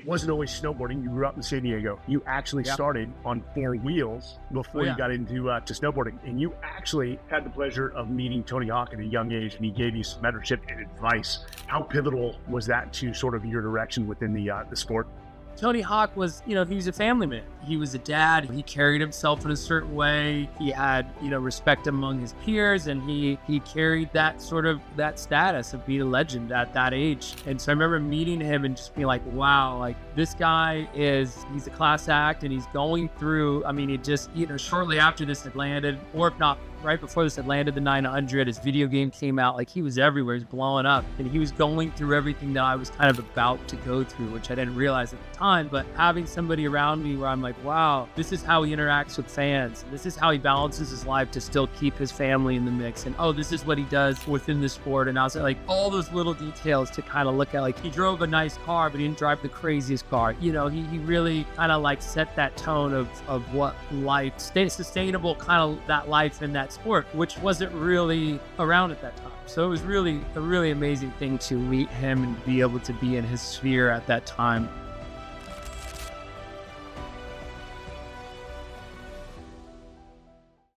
wasn't always snowboarding. You grew up in San Diego. You actually started on four wheels before you got into to snowboarding. And you actually had the pleasure of meeting Tony Hawk at a young age, and he gave you some mentorship and advice. How pivotal was that to sort of your direction within the sport? Tony Hawk was, he was a family man. He was a dad. He carried himself in a certain way. He had, respect among his peers, and he carried that status of being a legend at that age. And so I remember meeting him and just being like, wow, like this guy he's a class act, and he's going through, it just, shortly after this had landed, or if not, right before this had landed the 900, his video game came out. Like, he was everywhere, he was blowing up, and he was going through everything that I was kind of about to go through, which I didn't realize at the time. But having somebody around me where I'm like, wow, this is how he interacts with fans. This is how he balances his life to still keep his family in the mix. And oh, this is what he does within the sport. And I was like, all those little details to kind of look at. Like, he drove a nice car, but he didn't drive the craziest car. He really kind of like set that tone of what life, sustainable kind of that life in that sport, which wasn't really around at that time. So it was really a really amazing thing to meet him and be able to be in his sphere at that time.